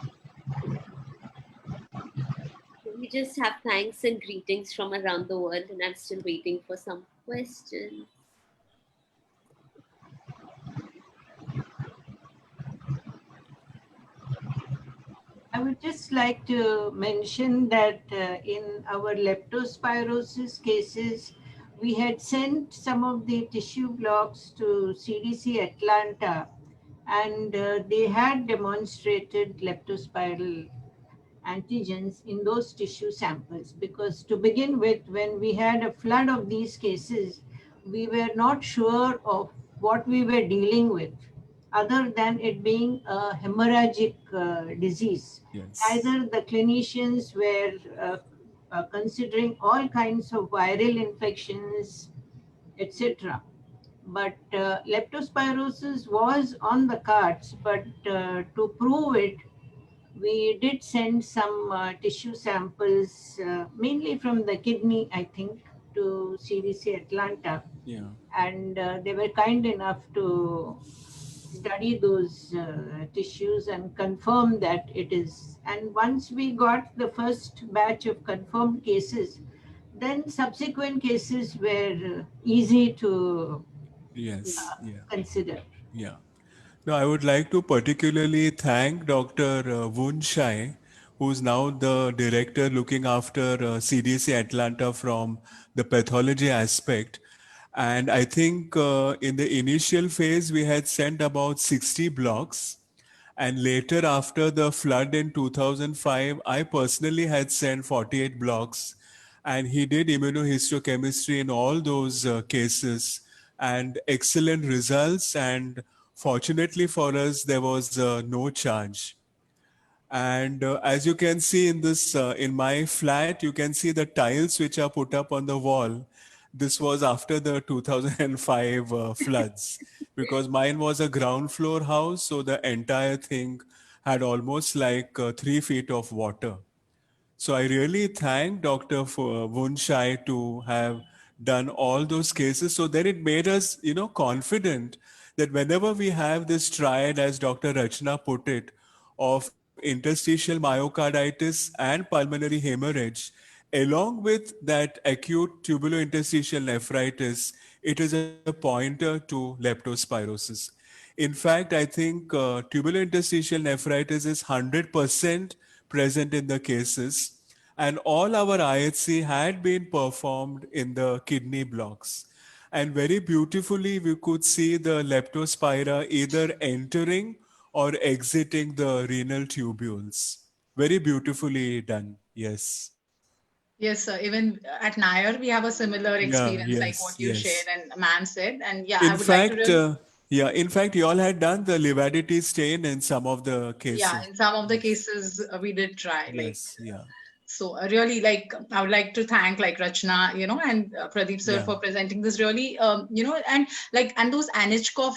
We just have thanks and greetings from around the world, and I'm still waiting for some questions. I would just like to mention that in our leptospirosis cases, we had sent some of the tissue blocks to CDC Atlanta, and they had demonstrated leptospiral antigens in those tissue samples, because to begin with, when we had a flood of these cases, we were not sure of what we were dealing with, other than it being a hemorrhagic disease. Yes. Either the clinicians were considering all kinds of viral infections, etc. But leptospirosis was on the cards, but to prove it, we did send some tissue samples, mainly from the kidney, I think, to CDC Atlanta. Yeah. And they were kind enough to study those tissues and confirm that it is. And once we got the first batch of confirmed cases, then subsequent cases were easy to consider. Yeah. Now, I would like to particularly thank Dr. Woon Shai, who's now the director looking after CDC Atlanta from the pathology aspect. And I think in the initial phase, we had sent about 60 blocks. And later, after the flood in 2005, I personally had sent 48 blocks. And he did immunohistochemistry in all those cases, and excellent results. And fortunately for us, there was no charge. And as you can see in this, in my flat, you can see the tiles which are put up on the wall. This was after the 2005 floods, because mine was a ground floor house, so the entire thing had almost like 3 feet of water. So I really thank Dr. Wunshai to have done all those cases. So then it made us, confident that whenever we have this triad, as Dr. Rachna put it, of interstitial myocarditis and pulmonary hemorrhage, along with that acute tubulointerstitial nephritis, it is a pointer to leptospirosis. In fact, I think tubulointerstitial nephritis is 100% present in the cases, and all our IHC had been performed in the kidney blocks. And very beautifully, we could see the leptospira either entering or exiting the renal tubules. Very beautifully done. Yes. Yes, sir. Even at Nair, we have a similar Yeah, experience like what yes, you shared yes. and man said. And yeah, I In would like to fact, really, in fact, you all had done the Lividity stain in some of the yeah, cases. in some of the Yes, cases we did try. Like, yes, yeah, so really, like, I would like to thank like Rachna, and Pradeep sir yeah. for presenting this really, and like, and those Anichkov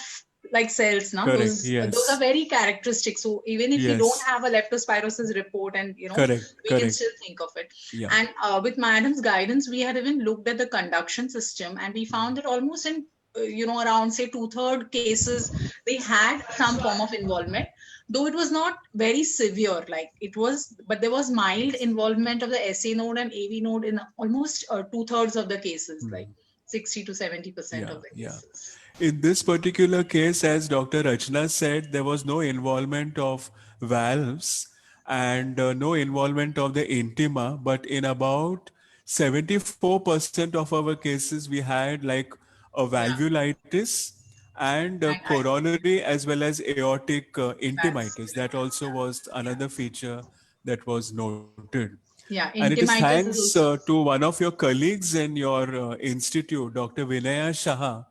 like cells, now Correct. those are Yes, very characteristic. So even if we don't yes. have a leptospirosis report, and Correct, we can correct. still think of it. Yeah. And with Madam's guidance, we had even looked at the conduction system, and we found that almost in around say 2/3 cases they had some form of involvement, though it was not very severe, like it was, but there was mild involvement of the SA node and AV node in almost 2/3 of the cases, like 60 to 70% Yeah, of the yeah. cases. In this particular case, as Dr. Rachna said, there was no involvement of valves and no involvement of the intima, but in about 74% of our cases, we had like a Yeah, valvulitis and and coronary as well as aortic that's intimitis. That also was another feature that was noted. yeah, And it is intimitis is thanks also. to one of your colleagues in your institute, Dr. Vinaya Shah,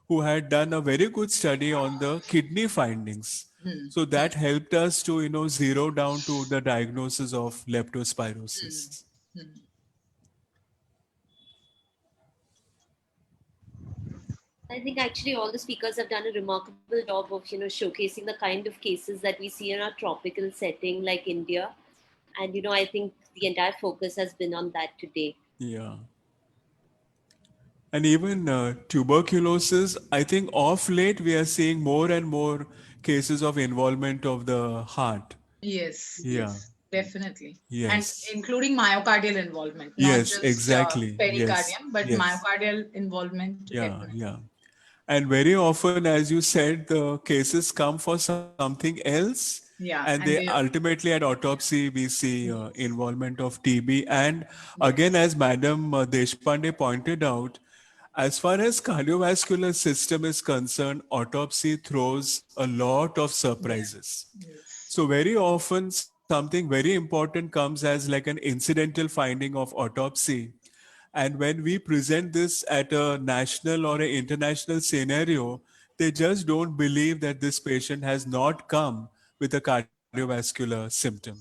who had done a very good study on the kidney findings. So that helped us to, zero down to the diagnosis of leptospirosis. I think actually all the speakers have done a remarkable job of showcasing the kind of cases that we see in a tropical setting like India, and I think the entire focus has been on that today. Yeah. And even tuberculosis, I think off late we are seeing more and more cases of involvement of the heart. Yes, Yeah. yes, definitely. And Yes. including myocardial involvement, not Yes, just exactly. Yes. pericardium, but Yes. myocardial involvement Yeah, definitely. yeah. And very often, as you said, the cases come for something else, and Yeah, they and they, ultimately at autopsy we see involvement of TB. And again, as Madam Deshpande pointed out, as far as cardiovascular system is concerned, autopsy throws a lot of yeah, surprises. yes, So very often something very important comes as like an incidental finding of autopsy, and when we present this at a national or an international scenario, they just don't believe that this patient has not come with a cardiovascular symptom.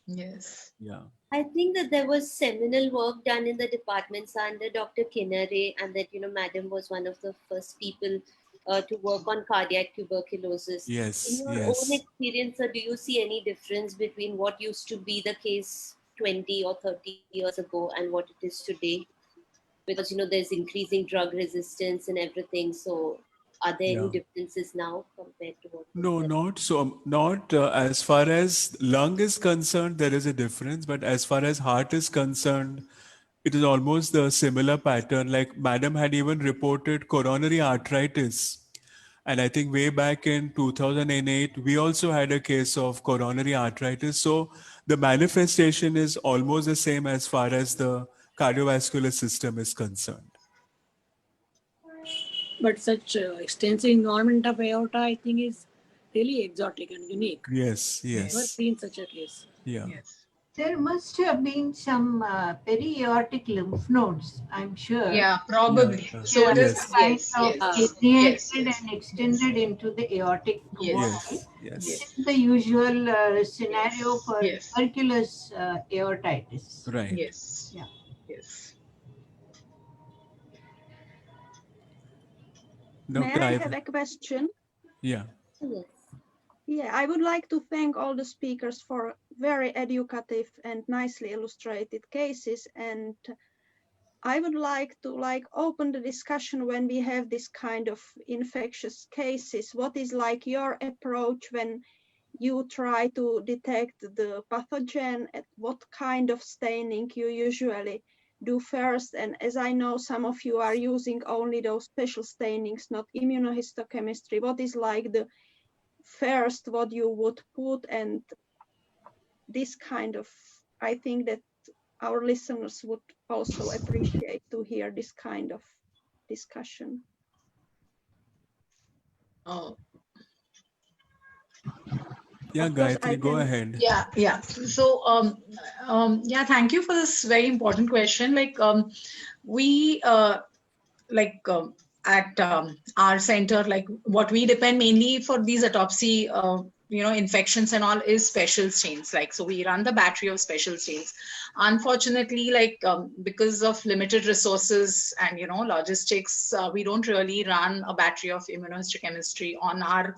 yes. Yeah. I think that there was seminal work done in the departments under Dr. Kinnare, and that Madam was one of the first people to work on cardiac tuberculosis. In Yes. your own Yes. experience, do you see any difference between what used to be the case 20 or 30 years ago and what it is today? Because there's increasing drug resistance and everything. So, are there any Yeah. differences now compared to what was No, there? not so. Not as far as lung is concerned, there is a difference. But as far as heart is concerned, it is almost the similar pattern. Like Madam had even reported coronary arthritis. And I think way back in 2008, we also had a case of coronary arthritis. So the manifestation is almost the same as far as the cardiovascular system is concerned. But such extensive involvement of aorta, I think, is really exotic and unique. Yes, Never yes, seen such a case. yeah. Yes. There must have been some peri-aortic lymph nodes, I'm sure. Yeah, probably. Yeah. So it Which is, Yes. kind yes, of yes, yes, radiated yes, and extended into the aortic wall, yes, Yes. which Yes. is the usual scenario yes, for yes, tuberculous aortitis. Right. yes, Yeah. yes. May Dr. I have Ivan. a question? Yeah. Yes. Yeah, I would like to thank all the speakers for very educative and nicely illustrated cases. And I would like to open the discussion when we have this kind of infectious cases. What is your approach when you try to detect the pathogen? At what kind of staining you usually do first? And as I know, some of you are using only those special stainings, not immunohistochemistry. What is the first what you would put? And this kind of, I think that our listeners would also appreciate to hear this kind of discussion. Oh, Yeah, Of course, I Gayatri, go can. ahead. yeah, yeah. So, yeah, thank you for this very important question. We, at our center, like what we depend mainly for these autopsy, infections and all is special stains. So we run the battery of special stains. Unfortunately, because of limited resources and logistics, we don't really run a battery of immunohistochemistry on our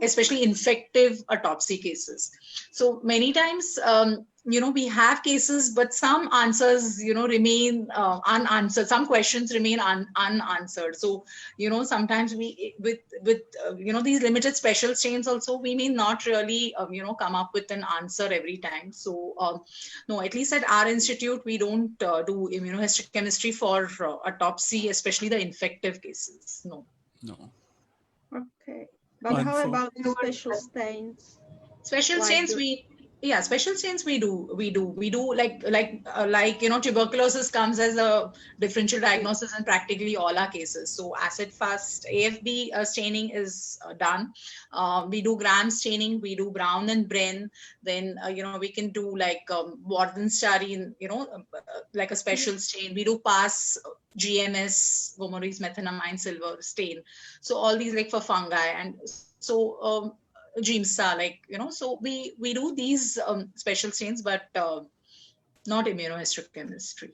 especially infective autopsy cases. So many times, we have cases, but some answers, remain unanswered. Some questions remain unanswered. So, sometimes we, with these limited special stains also, we may not really, come up with an answer every time. So, no, at least at our institute, we don't do immunohistochemistry for autopsy, especially the infective cases. No. No. Okay. But how Unfor- about the special stains? Special stains special stains we do tuberculosis comes as a differential diagnosis in practically all our cases. So acid fast AFB staining is done. We do gram staining, we do Brown and Bren. Then we can do Wardenstari, like a special stain. We do pass GMS, Gomorrhees methenamine silver stain. So all these for fungi. And so GIMSA, so we do these special stains, but not immunohistochemistry.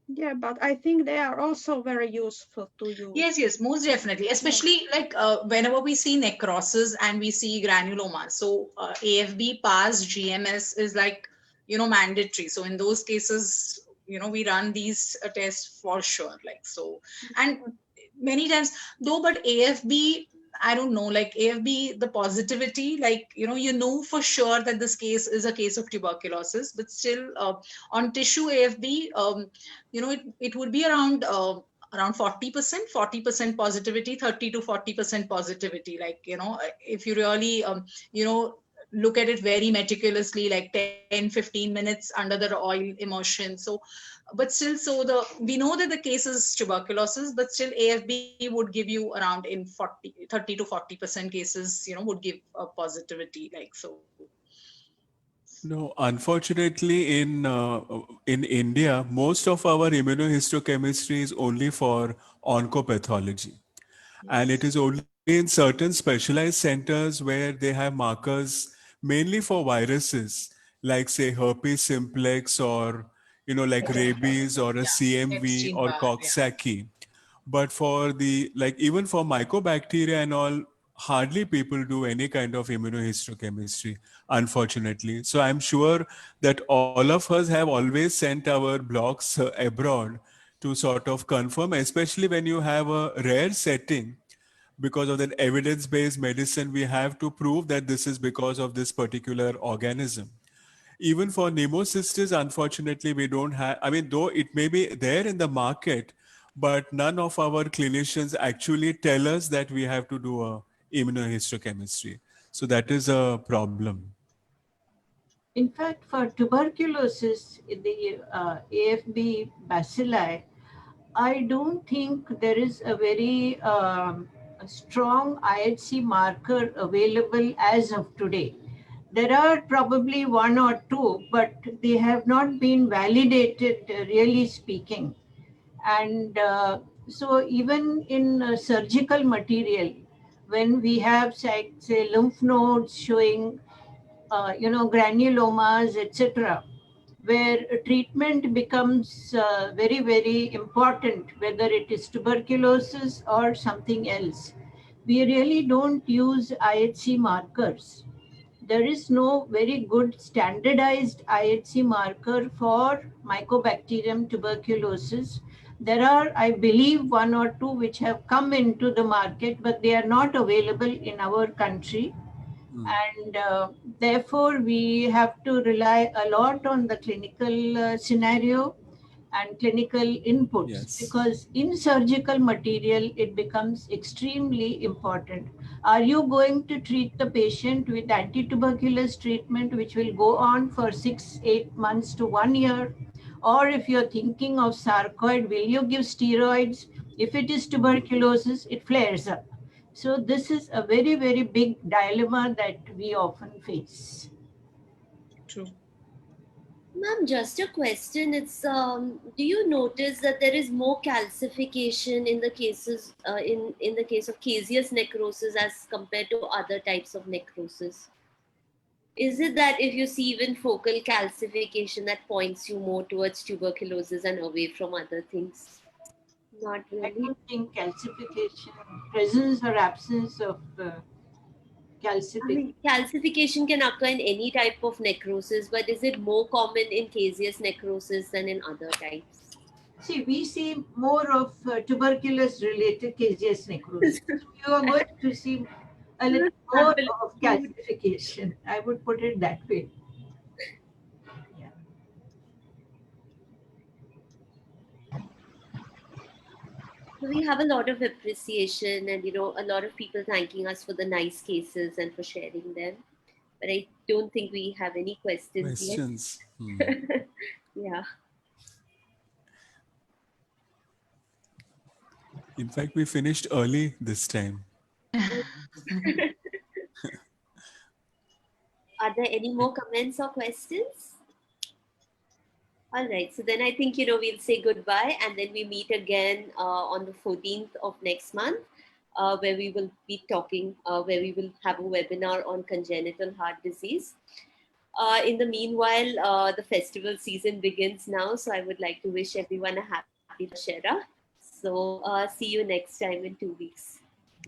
Yeah, but I think they are also very useful to you. Yes, most definitely. Especially whenever we see necrosis and we see granuloma. So AFB, PAS, GMS is mandatory. So in those cases, we run these tests for sure. And many times though, but AFB, I don't know, AFB, the positivity, for sure that this case is a case of tuberculosis, but still on tissue AFB, it would be around 40% positivity, 30 to 40% positivity. If you really, look at it very meticulously, 10, 15 minutes under the oil immersion. So, but still, we know that the case is tuberculosis, but still AFB would give you around 30 to 40% cases, would give a positivity so. No, unfortunately, in India, most of our immunohistochemistry is only for oncopathology, and it is only in certain specialized centers where they have markers mainly for viruses, like say herpes simplex or rabies or a CMV or Epstein-Barr, yeah. Coxsackie. But for even for mycobacteria and all, hardly people do any kind of immunohistochemistry, unfortunately. So I'm sure that all of us have always sent our blocks abroad to sort of confirm, especially when you have a rare setting. Because of that evidence-based medicine, we have to prove that this is because of this particular organism. Even for pneumocystis, unfortunately, we don't have, I mean, though it may be there in the market, but none of our clinicians actually tell us that we have to do a immunohistochemistry. So that is a problem. In fact, for tuberculosis, the AFB bacilli, I don't think there is a very strong IHC marker available as of today. There are probably one or two, but they have not been validated, really speaking. And so even in surgical material, when we have, say, lymph nodes showing, granulomas, etc., where treatment becomes very, very important, whether it is tuberculosis or something else. We really don't use IHC markers. There is no very good standardized IHC marker for Mycobacterium tuberculosis. There are, I believe, one or two which have come into the market, but they are not available in our country. And therefore, we have to rely a lot on the clinical scenario and clinical inputs, Yes. because in surgical material, it becomes extremely important. Are you going to treat the patient with anti-tuberculous treatment, which will go on for 6-8 months to 1 year? Or if you're thinking of sarcoid, will you give steroids? If it is tuberculosis, it flares up. So this is a very, very big dilemma that we often face. True. Ma'am, just a question. It's do you notice that there is more calcification in the cases in the case of caseous necrosis as compared to other types of necrosis? Is it that if you see even focal calcification, that points you more towards tuberculosis and away from other things? Not I really. don't think calcification, presence or absence of calcification. I mean, calcification can occur in any type of necrosis, but is it more common in caseous necrosis than in other types? See, we see more of tuberculous-related caseous necrosis. You are going to see a little more of calcification. I would put it that way. Yeah. So we have a lot of appreciation and, a lot of people thanking us for the nice cases and for sharing them. But I don't think we have any questions Questions. yet. Yeah. In fact, we finished early this time. Are there any more comments or questions? All right. So then I think, we'll say goodbye and then we meet again on the 14th of next month, where we will be talking, where we will have a webinar on congenital heart disease. In the meanwhile, the festival season begins now. So I would like to wish everyone a happy Dussehra. So see you next time in 2 weeks.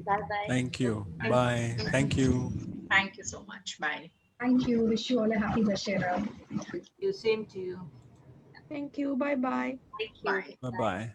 Bye-bye. Thank you. Bye. Thank you. Thank you so much. Bye. Thank you. Wish you all a happy Dussehra. You, same to you. Thank you. Bye-bye. Thank you. Bye. Bye-bye.